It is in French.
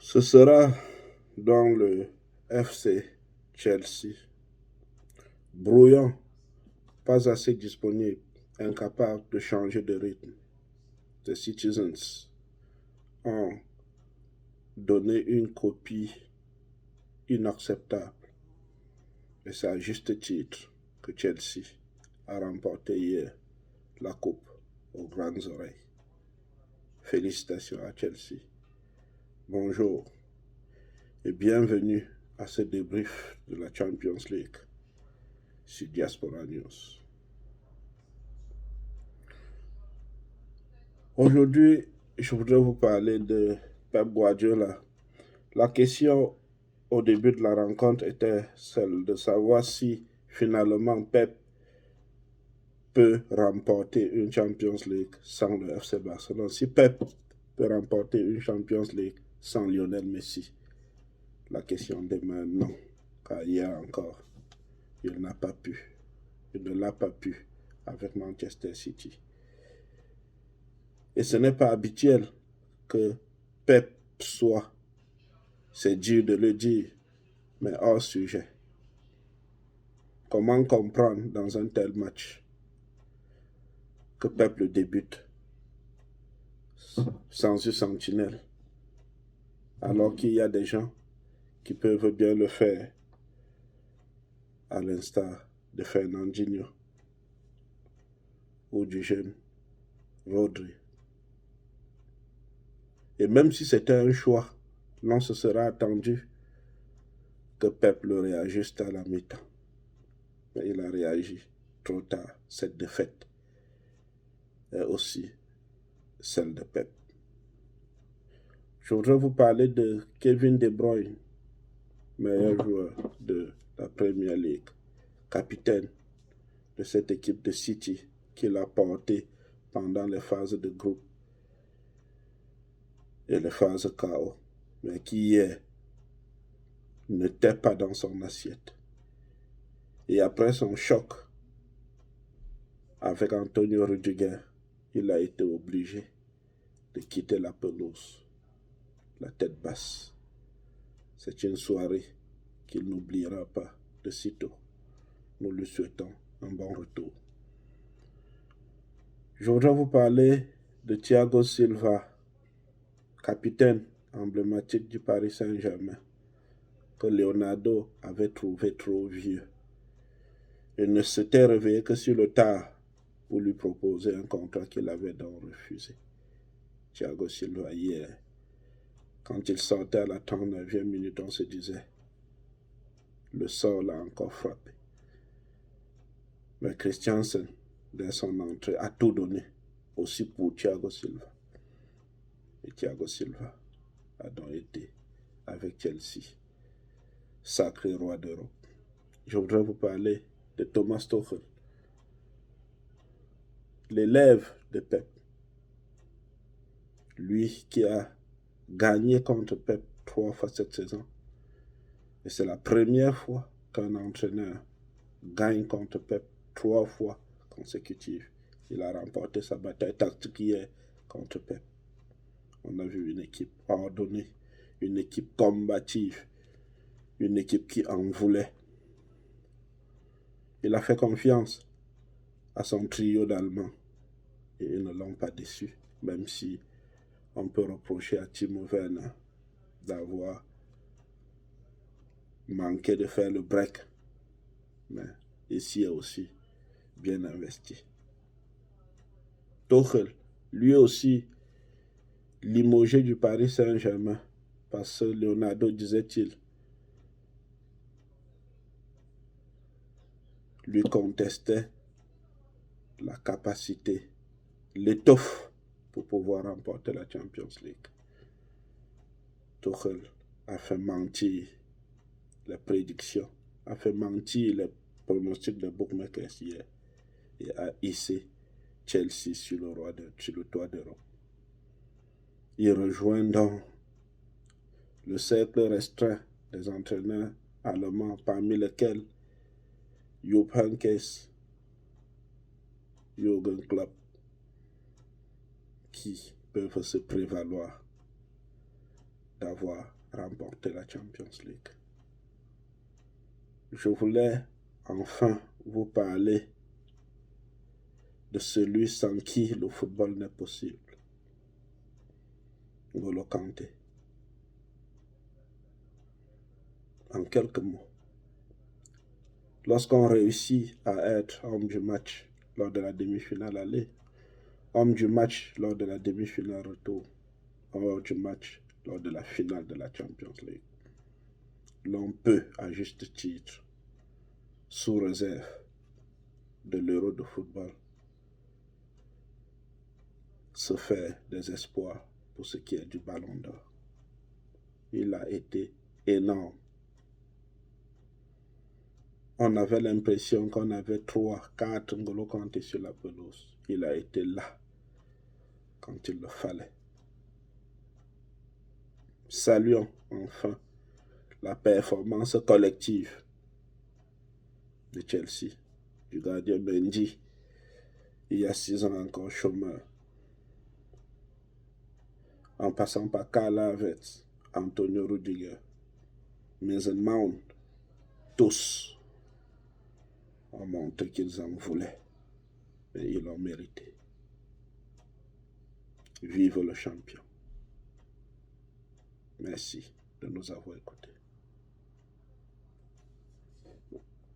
Ce sera dans le FC Chelsea. Brouillon, pas assez disponible, incapable de changer de rythme. The Citizens ont donné une copie inacceptable. Et c'est à juste titre que Chelsea a remporté hier la coupe aux grandes oreilles. Félicitations à Chelsea. Bonjour et bienvenue à ce débrief de la Champions League sur Diaspora News. Aujourd'hui, je voudrais vous parler de Pep Guardiola. La question au début de la rencontre était celle de savoir si finalement Pep peut remporter une Champions League sans le FC Barcelone. Si Pep peut remporter une Champions League sans Lionel Messi. La question demeure non, car hier encore, il n'a pas pu. Il ne l'a pas pu avec Manchester City. Et ce n'est pas habituel que Pep soit, c'est dur de le dire, mais hors sujet. Comment comprendre dans un tel match que Pep le débute sans une sentinelle, alors qu'il y a des gens qui peuvent bien le faire, à l'instar de Fernandinho ou du jeune Rodri. Et même si c'était un choix, l'on se sera attendu que Pep le réajuste à la mi-temps. Mais il a réagi trop tard. Cette défaite est aussi celle de Pep. Je voudrais vous parler de Kevin De Bruyne, meilleur joueur de la Premier League, capitaine de cette équipe de City qu'il a porté pendant les phases de groupe et les phases KO, mais qui hier n'était pas dans son assiette. Et après son choc avec Antonio Rudiger, il a été obligé de quitter la pelouse, la tête basse. C'est une soirée qu'il n'oubliera pas de sitôt. Nous lui souhaitons un bon retour. Je voudrais vous parler de Thiago Silva, capitaine emblématique du Paris Saint-Germain, que Leonardo avait trouvé trop vieux. Il ne s'était réveillé que sur le tard pour lui proposer un contrat qu'il avait donc refusé. Thiago Silva, hier, quand il sortait à la 39e minute, on se disait, le sort l'a encore frappé. Mais Christiansen, dès son entrée, a tout donné, aussi pour Thiago Silva. Et Thiago Silva a donc été, avec Chelsea, sacré roi d'Europe. Je voudrais vous parler de Thomas Tuchel, l'élève de Pep. Lui qui a gagné contre Pep 3 fois cette saison. Et c'est la première fois qu'un entraîneur gagne contre Pep 3 fois consécutives. Il a remporté sa bataille tactique hier contre Pep. On a vu une équipe ordonnée, une équipe combative, une équipe qui en voulait. Il a fait confiance à son trio d'Allemands et ils ne l'ont pas déçu, même si on peut reprocher à Timo Werner d'avoir manqué de faire le break. Mais ici est aussi bien investi. Tuchel, lui aussi, limogé du Paris Saint-Germain, parce que Leonardo, disait-il, lui contestait la capacité, l'étoffe pour pouvoir remporter la Champions League. Tuchel a fait mentir les prédictions, a fait mentir les pronostics des bookmakers hier et a hissé Chelsea sur le toit d'Europe. Il rejoint donc le cercle restreint des entraîneurs allemands, parmi lesquels Jupp Heynckes, Jürgen Klopp, qui peuvent se prévaloir d'avoir remporté la Champions League. Je voulais enfin vous parler de celui sans qui le football n'est possible. N'Golo Kanté. En quelques mots, lorsqu'on réussit à être homme du match lors de la demi-finale aller, homme du match lors de la demi-finale retour, homme du match lors de la finale de la Champions League, l'on peut, à juste titre, sous réserve de l'Euro de football, se faire des espoirs pour ce qui est du Ballon d'Or. Il a été énorme. On avait l'impression qu'on avait 3, 4 N'Golo Kanté sur la pelouse. Il a été là quand il le fallait. Saluons enfin la performance collective de Chelsea, du gardien Mendy, il y a 6 ans encore chômeur, en passant par Kai Havertz, Antonio Rudiger, Mason Mount, tous ont montré qu'ils en voulaient, mais ils l'ont mérité. Vive le champion. Merci de nous avoir écoutés.